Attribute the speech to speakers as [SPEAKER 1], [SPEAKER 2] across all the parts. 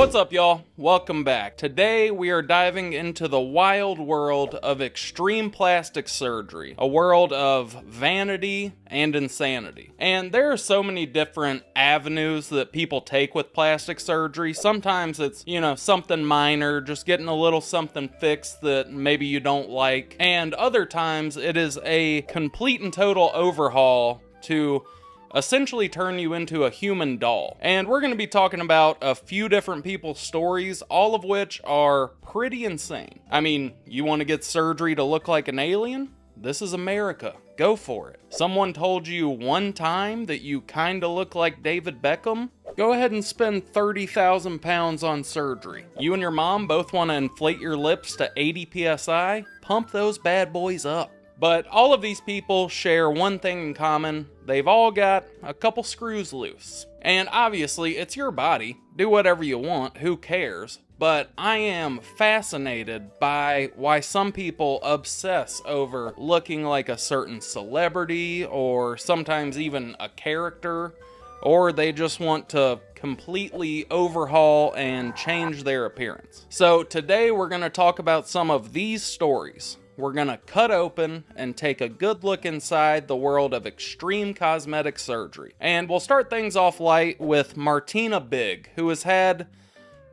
[SPEAKER 1] What's up, y'all? Welcome back. Today we are diving into the wild world of extreme plastic surgery, a world of vanity and insanity. And there are so many different avenues that people take with plastic surgery. Sometimes it's, something minor, just getting a little something fixed that maybe you don't like. And other times it is a complete and total overhaul to essentially turn you into a human doll. And we're going to be talking about a few different people's stories, all of which are pretty insane. I mean, you want to get surgery to look like an alien? This is America. Go for it. Someone told you one time that you kinda look like David Beckham? Go ahead and spend 30,000 pounds on surgery. You and your mom both want to inflate your lips to 80 psi? Pump those bad boys up. But all of these people share one thing in common. They've all got a couple screws loose. And obviously, it's your body. Do whatever you want, who cares? But I am fascinated by why some people obsess over looking like a certain celebrity, or sometimes even a character, or they just want to completely overhaul and change their appearance. So today we're going to talk about some of these stories. We're gonna cut open and take a good look inside the world of extreme cosmetic surgery. And we'll start things off light with Martina Big, who has had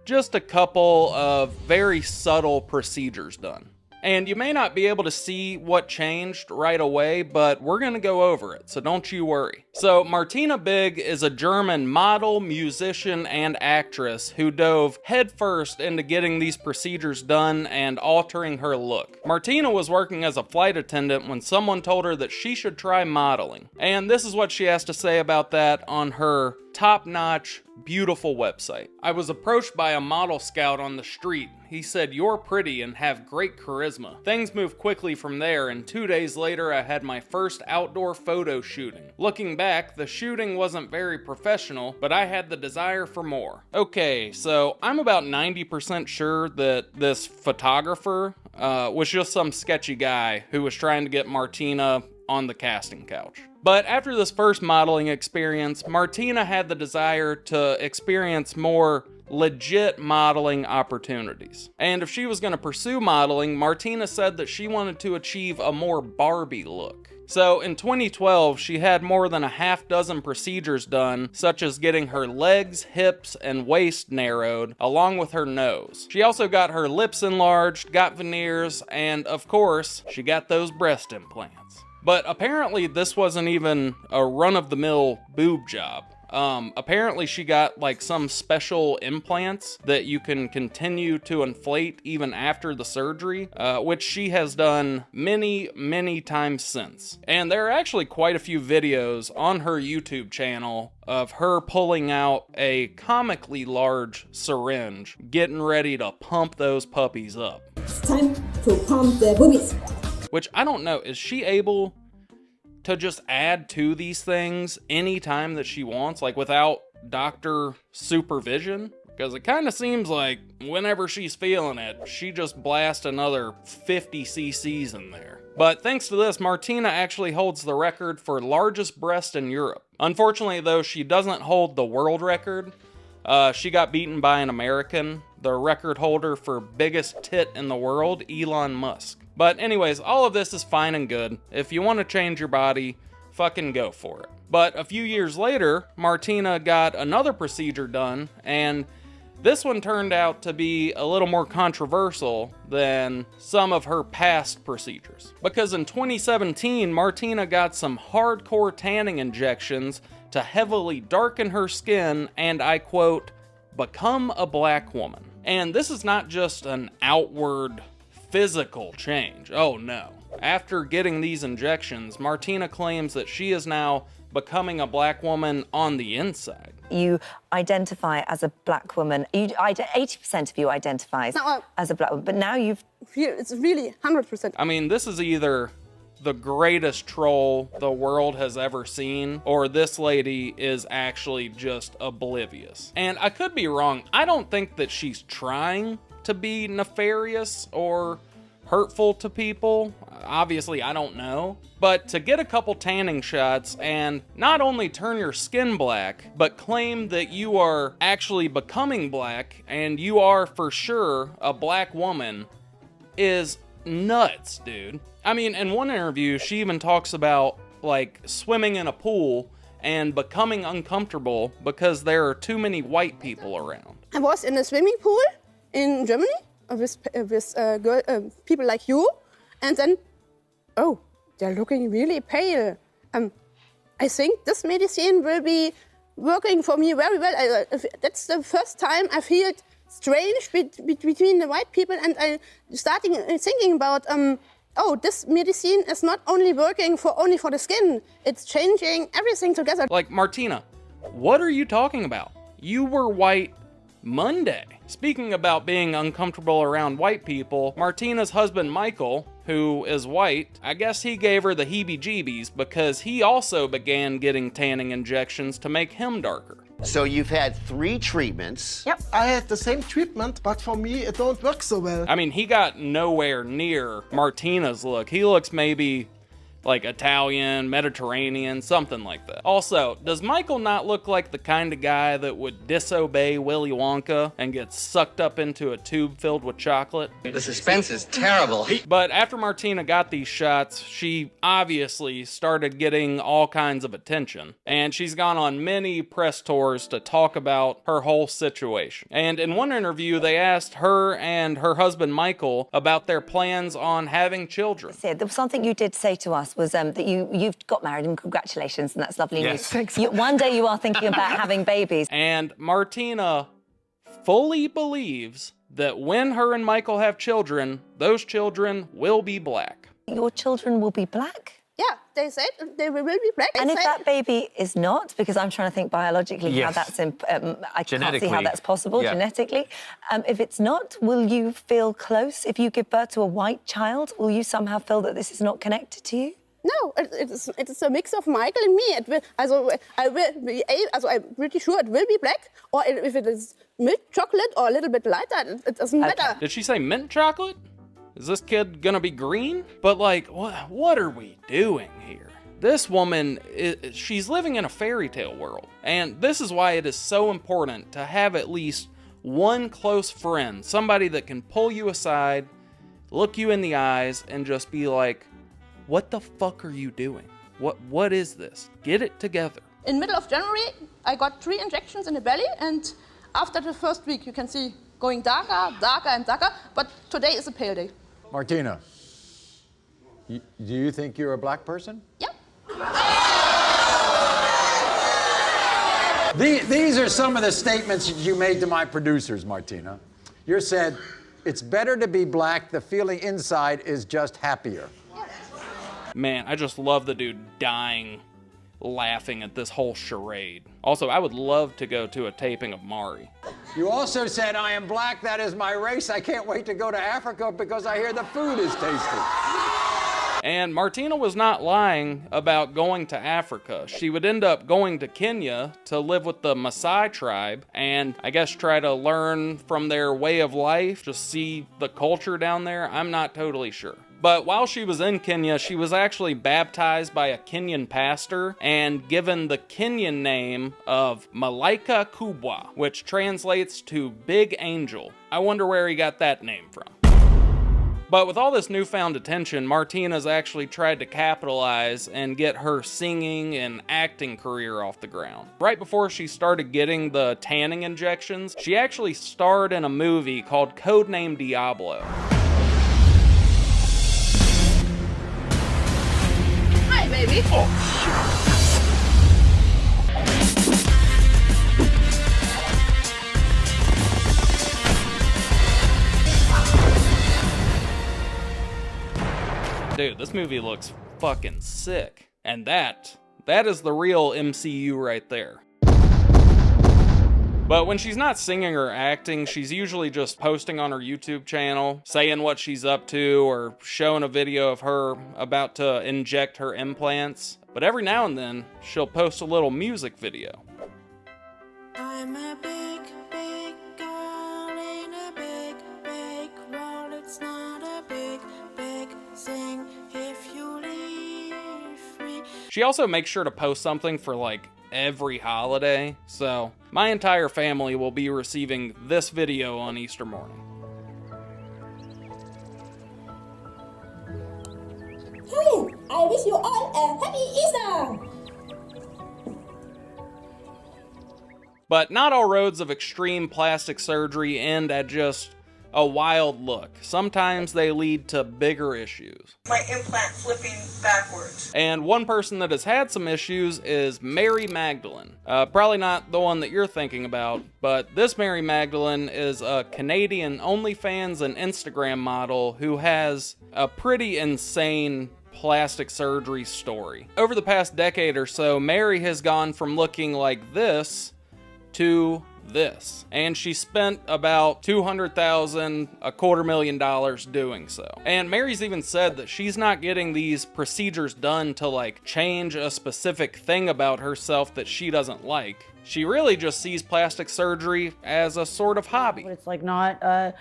[SPEAKER 1] just a couple of very subtle procedures done. And you may not be able to see what changed right away, but we're gonna go over it, so don't you worry. So Martina Big is a German model, musician, and actress who dove headfirst into getting these procedures done and altering her look. Martina was working as a flight attendant when someone told her that she should try modeling. And this is what she has to say about that on her top-notch, beautiful website. I was approached by a model scout on the street. He said, "You're pretty and have great charisma." Things moved quickly from there, and 2 days later I had my first outdoor photo shooting. Looking back, the shooting wasn't very professional, but I had the desire for more. Okay, so I'm about 90% sure that this photographer was just some sketchy guy who was trying to get Martina on the casting couch. But after this first modeling experience, Martina had the desire to experience more legit modeling opportunities. And if she was going to pursue modeling, Martina said that she wanted to achieve a more Barbie look. So in 2012, she had more than a half dozen procedures done, such as getting her legs, hips, and waist narrowed, along with her nose. She also got her lips enlarged, got veneers, and of course, she got those breast implants. But apparently this wasn't even a run-of-the-mill boob job. Apparently she got like some special implants that you can continue to inflate even after the surgery, which she has done many times since. And there are actually quite a few videos on her YouTube channel of her pulling out a comically large syringe, getting ready to pump those puppies up.
[SPEAKER 2] It's time to pump the boobies.
[SPEAKER 1] Which, I don't know, is she able to just add to these things anytime that she wants, like without doctor supervision? Because it kind of seems like whenever she's feeling it, she just blasts another 50 cc's in there. But thanks to this, Martina actually holds the record for largest breast in Europe. Unfortunately though, she doesn't hold the world record. She got beaten by an American, the record holder for biggest tit in the world, Elon Musk. But anyways, all of this is fine and good. If you want to change your body, fucking go for it. But a few years later, Martina got another procedure done, and this one turned out to be a little more controversial than some of her past procedures. Because in 2017, Martina got some hardcore tanning injections to heavily darken her skin and, I quote, become a black woman. And this is not just an outward physical change. Oh no. After getting these injections, Martina claims that she is now becoming a black woman on the inside.
[SPEAKER 3] You identify as a black woman. 80% of you identifies as a black woman, but now you've...
[SPEAKER 2] It's really 100%.
[SPEAKER 1] I mean, this is either the greatest troll the world has ever seen, or this lady is actually just oblivious. And I could be wrong. I don't think that she's trying to be nefarious or hurtful to people. obviously I don't know. But to get a couple tanning shots and not only turn your skin black, but claim that you are actually becoming black and you are for sure a black woman is nuts, dude. I mean, in one interview, she even talks about like swimming in a pool and becoming uncomfortable because there are too many white people around.
[SPEAKER 2] I was in a swimming pool in Germany with people like you, and then, oh, they're looking really pale. I think this medicine will be working for me very well. That's the first time I feel strange between the white people, and I starting thinking about, oh, this medicine is not only working only for the skin, it's changing everything together.
[SPEAKER 1] Like, Martina, what are you talking about? You were white Monday. Speaking about being uncomfortable around white people, Martina's husband Michael, who is white, I guess he gave her the heebie-jeebies because he also began getting tanning injections to make him darker.
[SPEAKER 4] So you've had 3 treatments.
[SPEAKER 5] Yep. I had the same treatment, but for me it don't work so well.
[SPEAKER 1] I mean, he got nowhere near Martina's look. He looks maybe like Italian, Mediterranean, something like that. Also, does Michael not look like the kind of guy that would disobey Willy Wonka and get sucked up into a tube filled with chocolate?
[SPEAKER 6] The suspense is terrible.
[SPEAKER 1] But after Martina got these shots, she obviously started getting all kinds of attention. And she's gone on many press tours to talk about her whole situation. And in one interview, they asked her and her husband Michael about their plans on having children.
[SPEAKER 3] There was something you did say to us was that you've got married, and congratulations, and that's lovely news.
[SPEAKER 5] Thanks.
[SPEAKER 3] One day you are thinking about having babies.
[SPEAKER 1] And Martina fully believes that when her and Michael have children, those children will be black.
[SPEAKER 3] Your children will be black?
[SPEAKER 2] Yeah, they said they will be black.
[SPEAKER 3] And if that baby is not, because I'm trying to think biologically how
[SPEAKER 6] Yes.
[SPEAKER 3] that's, I can't see how
[SPEAKER 6] Genetically.
[SPEAKER 3] that's possible
[SPEAKER 6] Yeah.
[SPEAKER 3] genetically. If it's not, will you feel close? If you give birth to a white child, will you somehow feel that this is not connected to you?
[SPEAKER 2] No, it's a mix of Michael and me. I'm pretty sure it will be black, or if it is milk chocolate or a little bit lighter, it doesn't matter.
[SPEAKER 1] Did she say mint chocolate? Is this kid gonna be green? But like, what are we doing here? This woman, she's living in a fairy tale world. And this is why it is so important to have at least one close friend, somebody that can pull you aside, look you in the eyes, and just be like, what the fuck are you doing? What is this? Get it together.
[SPEAKER 2] In middle of January, I got 3 injections in the belly, and after the first week, you can see going darker, darker, and darker. But today is a pale day.
[SPEAKER 7] Martina, do you think you're a black person?
[SPEAKER 2] Yeah.
[SPEAKER 7] These are some of the statements you made to my producers, Martina. You said, it's better to be black, the feeling inside is just happier.
[SPEAKER 1] Man, I just love the dude dying laughing at this whole charade. Also, I would love to go to a taping of Mari.
[SPEAKER 7] You also said, I am black, that is my race. I can't wait to go to Africa because I hear the food is tasty.
[SPEAKER 1] And Martina was not lying about going to Africa. She would end up going to Kenya to live with the Maasai tribe and I guess try to learn from their way of life, just see the culture down there. I'm not totally sure. But while she was in Kenya, she was actually baptized by a Kenyan pastor and given the Kenyan name of Malaika Kubwa, which translates to Big Angel. I wonder where he got that name from. But with all this newfound attention, Martina's actually tried to capitalize and get her singing and acting career off the ground. Right before she started getting the tanning injections, she actually starred in a movie called Codename Diablo.
[SPEAKER 2] Hi, baby.
[SPEAKER 1] Dude, this movie looks fucking sick. And that is the real MCU right there. But when she's not singing or acting, she's usually just posting on her YouTube channel, saying what she's up to, or showing a video of her about to inject her implants. But every now and then, she'll post a little music video.
[SPEAKER 8] I'm a big, big girl in a big, big world. It's not a big, big thing here.
[SPEAKER 1] She also makes sure to post something for like every holiday, so my entire family will be receiving this video on Easter morning.
[SPEAKER 9] Hey, I wish you all a happy Easter!
[SPEAKER 1] But not all roads of extreme plastic surgery end at just a wild look. Sometimes they lead to bigger issues.
[SPEAKER 10] My implant flipping backwards.
[SPEAKER 1] And one person that has had some issues is Mary Magdalene. Probably not the one that you're thinking about, but this Mary Magdalene is a Canadian OnlyFans and Instagram model who has a pretty insane plastic surgery story. Over the past decade or so, Mary has gone from looking like this to this, and she spent about $200,000, $250,000 doing so. And Mary's even said that she's not getting these procedures done to like change a specific thing about herself that she doesn't like. She really just sees plastic surgery as a sort of hobby.
[SPEAKER 11] It's like not a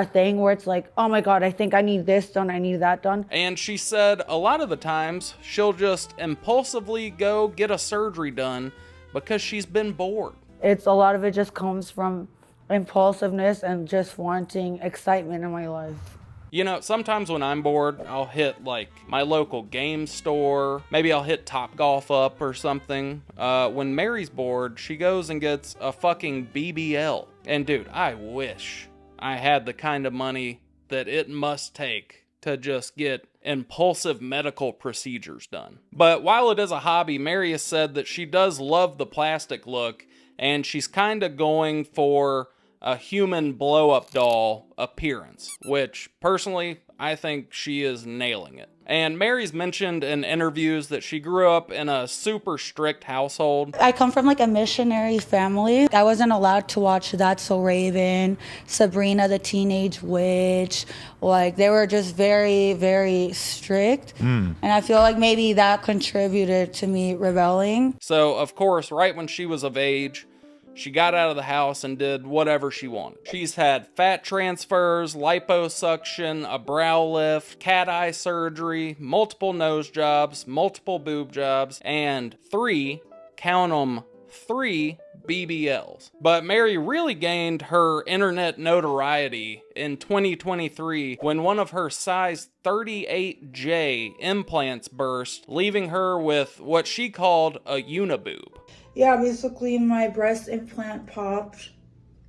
[SPEAKER 11] thing where it's like, oh my God, I think I need this done, I need that done.
[SPEAKER 1] And she said a lot of the times she'll just impulsively go get a surgery done because she's been bored.
[SPEAKER 11] It's a lot of it just comes from impulsiveness and just wanting excitement in my life.
[SPEAKER 1] You know, sometimes when I'm bored, I'll hit like my local game store. Maybe I'll hit Topgolf up or something. When Mary's bored, she goes and gets a fucking BBL. And dude, I wish I had the kind of money that it must take to just get impulsive medical procedures done. But while it is a hobby, Mary has said that she does love the plastic look, and she's kind of going for a human blow-up doll appearance, which personally, I think she is nailing it. And Mary's mentioned in interviews that she grew up in a super strict household.
[SPEAKER 11] I come from like a missionary family. I wasn't allowed to watch That's So Raven, Sabrina the Teenage Witch. Like they were just very, very strict. And I feel like maybe that contributed to me rebelling.
[SPEAKER 1] So of course, right when she was of age, she got out of the house and did whatever she wanted. She's had fat transfers, liposuction, a brow lift, cat eye surgery, multiple nose jobs, multiple boob jobs, and 3, count 'em, 3 BBLs. But Mary really gained her internet notoriety in 2023 when one of her size 38J implants burst, leaving her with what she called a uniboob.
[SPEAKER 11] Yeah, basically my breast implant popped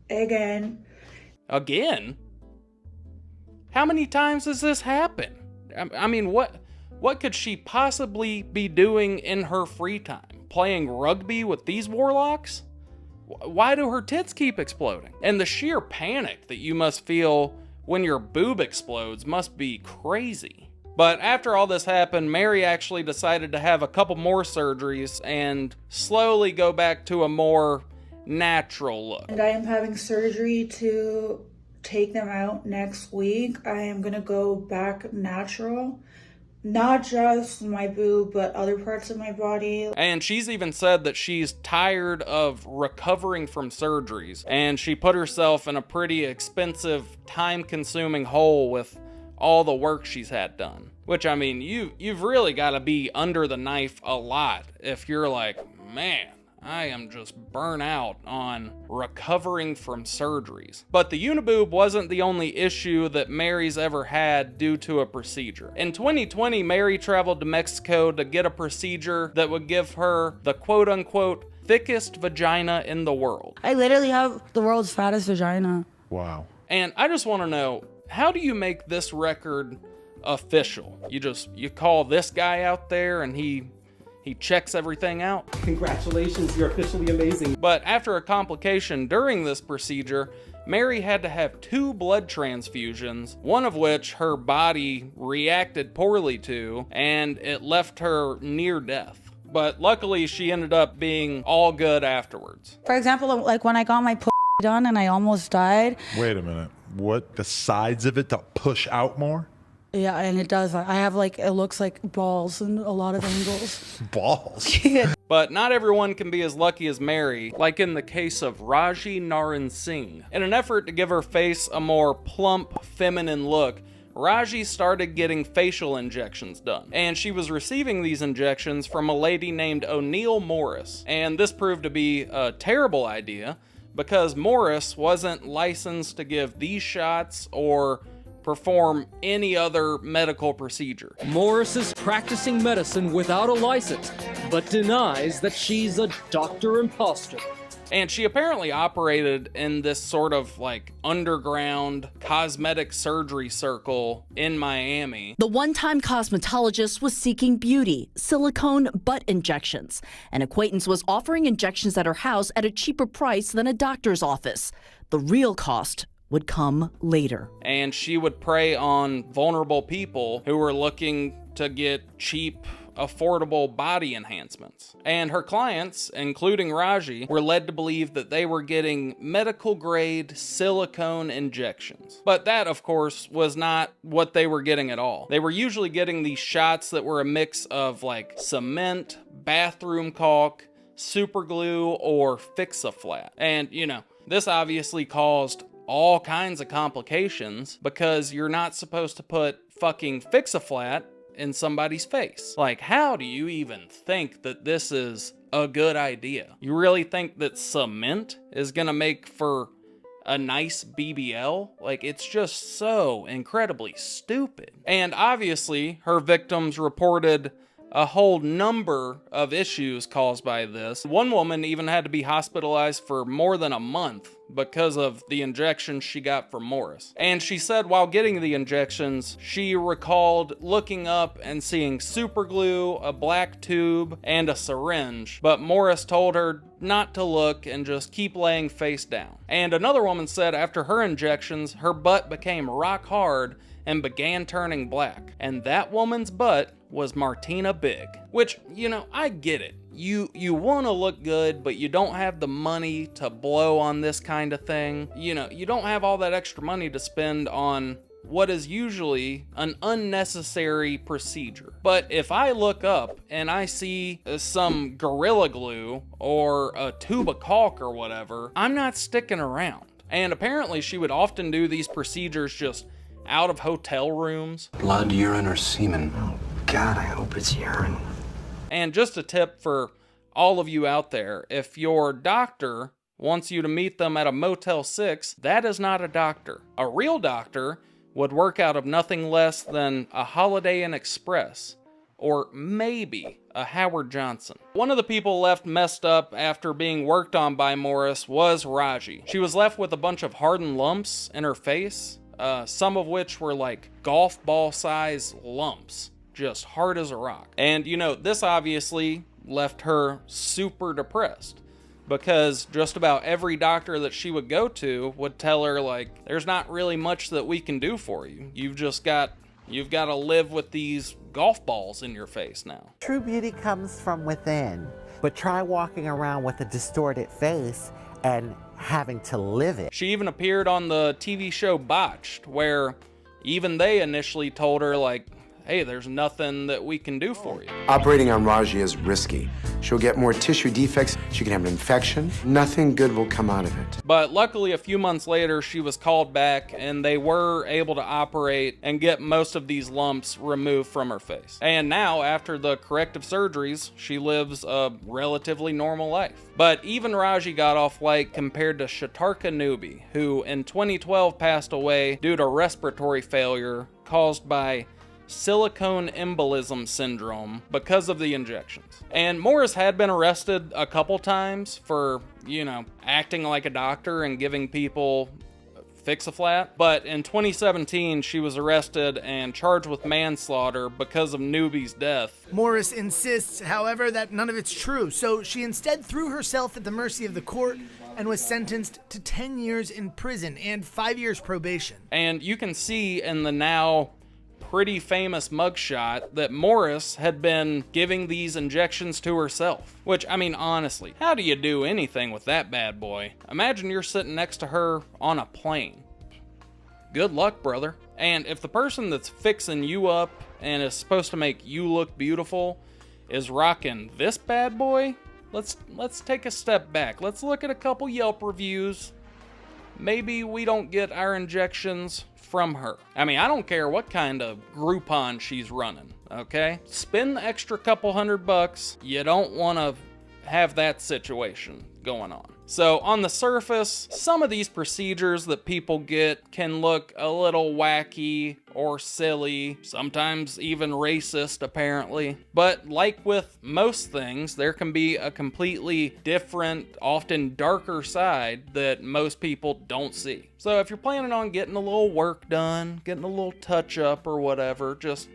[SPEAKER 11] again.
[SPEAKER 1] Again? How many times has this happened? I mean, what could she possibly be doing in her free time? Playing rugby with these warlocks? Why do her tits keep exploding? And the sheer panic that you must feel when your boob explodes must be crazy. But after all this happened, Mary actually decided to have a couple more surgeries and slowly go back to a more natural look.
[SPEAKER 11] And I am having surgery to take them out next week. I am gonna go back natural. Not just my boob, but other parts of my body.
[SPEAKER 1] And she's even said that she's tired of recovering from surgeries, and she put herself in a pretty expensive, time-consuming hole with all the work she's had done. Which, I mean, you've really got to be under the knife a lot if you're like, man, I am just burnt out on recovering from surgeries. But the uniboob wasn't the only issue that Mary's ever had due to a procedure. In 2020, Mary traveled to Mexico to get a procedure that would give her the quote-unquote thickest vagina in the world.
[SPEAKER 11] I literally have the world's fattest vagina.
[SPEAKER 12] Wow.
[SPEAKER 1] And I just want to know, how do you make this record official? You call this guy out there and he checks everything out?
[SPEAKER 13] Congratulations, you're officially amazing.
[SPEAKER 1] But after a complication during this procedure, Mary had to have 2 blood transfusions, one of which her body reacted poorly to, and it left her near death. But luckily, she ended up being all good afterwards.
[SPEAKER 11] For example, like when I got my done and I almost died.
[SPEAKER 12] Wait a minute. What? The sides of it to push out more?
[SPEAKER 11] Yeah, and it does. I have like, it looks like balls in a lot of angles.
[SPEAKER 12] Balls?
[SPEAKER 11] Yeah.
[SPEAKER 1] But not everyone can be as lucky as Mary, like in the case of Rajee Narinesingh. In an effort to give her face a more plump, feminine look, Rajee started getting facial injections done. And she was receiving these injections from a lady named O'Neill Morris. And this proved to be a terrible idea because Morris wasn't licensed to give these shots or perform any other medical procedure.
[SPEAKER 13] Morris is practicing medicine without a license, but denies that she's a doctor imposter.
[SPEAKER 1] And she apparently operated in this sort of like underground cosmetic surgery circle in Miami.
[SPEAKER 14] The one-time cosmetologist was seeking beauty, silicone butt injections. An acquaintance was offering injections at her house at a cheaper price than a doctor's office. The real cost would come later.
[SPEAKER 1] And she would prey on vulnerable people who were looking to get cheap, affordable body enhancements. And her clients, including Rajee, were led to believe that they were getting medical-grade silicone injections. But that, of course, was not what they were getting at all. They were usually getting these shots that were a mix of like cement, bathroom caulk, super glue, or Fix-A-Flat. And, you know, this obviously caused all kinds of complications because you're not supposed to put fucking Fix-A-Flat in somebody's face. Like, how do you even think that this is a good idea? You really think that cement is gonna make for a nice BBL? Like, it's just so incredibly stupid. And obviously, her victims reported a whole number of issues caused by this. One woman even had to be hospitalized for more than a month because of the injections she got from Morris. And she said while getting the injections, she recalled looking up and seeing super glue, a black tube, and a syringe, but Morris told her not to look and just keep laying face down. And another woman said after her injections, her butt became rock hard and began turning black. And that woman's butt was Martina Big. Which, you know, I get it. You want to look good, but you don't have the money to blow on this kind of thing. You know, you don't have all that extra money to spend on what is usually an unnecessary procedure. But if I look up and I see some Gorilla Glue or a tube of caulk or whatever, I'm not sticking around. And apparently she would often do these procedures just out of hotel rooms.
[SPEAKER 6] Blood, urine, or semen? Oh, God, I hope it's urine.
[SPEAKER 1] And just a tip for all of you out there, if your doctor wants you to meet them at a Motel 6, that is not a doctor. A real doctor would work out of nothing less than a Holiday Inn Express, or maybe a Howard Johnson. One of the people left messed up after being worked on by Morris was Rajee. She was left with a bunch of hardened lumps in her face, some of which were like golf ball size lumps, just hard as a rock. And you know, this obviously left her super depressed because just about every doctor that she would go to would tell her like, there's not really much that we can do for you. You've got to live with these golf balls in your face now.
[SPEAKER 15] True beauty comes from within, but try walking around with a distorted face and having to live it.
[SPEAKER 1] She even appeared on the TV show Botched, where even they initially told her like, hey, there's nothing that we can do for you.
[SPEAKER 16] Operating on Rajee is risky. She'll get more tissue defects, she can have an infection. Nothing good will come out of it.
[SPEAKER 1] But luckily, a few months later, she was called back and they were able to operate and get most of these lumps removed from her face. And now, after the corrective surgeries, she lives a relatively normal life. But even Rajee got off light compared to Shatarka Newby, who in 2012 passed away due to respiratory failure caused by silicone embolism syndrome because of the injections. And Morris had been arrested a couple times for, you know, acting like a doctor and giving people Fix-A-Flat, but in 2017 she was arrested and charged with manslaughter because of Newby's death.
[SPEAKER 17] Morris insists, however, that none of it's true, so she instead threw herself at the mercy of the court and was sentenced to 10 years in prison and 5 years probation.
[SPEAKER 1] And you can see in the now pretty famous mugshot that Morris had been giving these injections to herself. Which, I mean, honestly, how do you do anything with that bad boy? Imagine you're sitting next to her on a plane. Good luck, brother. And if the person that's fixing you up and is supposed to make you look beautiful is rocking this bad boy, let's take a step back. Let's look at a couple Yelp reviews. maybe we don't get our injections from her. I mean, I don't care what kind of Groupon she's running, okay? Spend the extra couple $100. You don't want to have that situation going on. So on the surface, some of these procedures that people get can look a little wacky or silly, sometimes even racist apparently. But like with most things, there can be a completely different, often darker side that most people don't see. So if you're planning on getting a little work done, getting a little touch up or whatever, just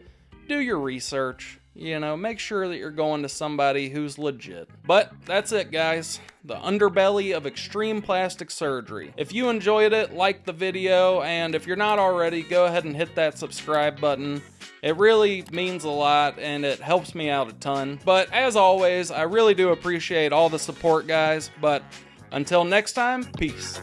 [SPEAKER 1] do your research. You know, make sure that you're going to somebody who's legit. But that's it, guys. The underbelly of extreme plastic surgery. If you enjoyed it, like the video, and if you're not already, go ahead and hit that subscribe button. It really means a lot, and it helps me out a ton. But as always, I really do appreciate all the support, guys. But until next time, peace.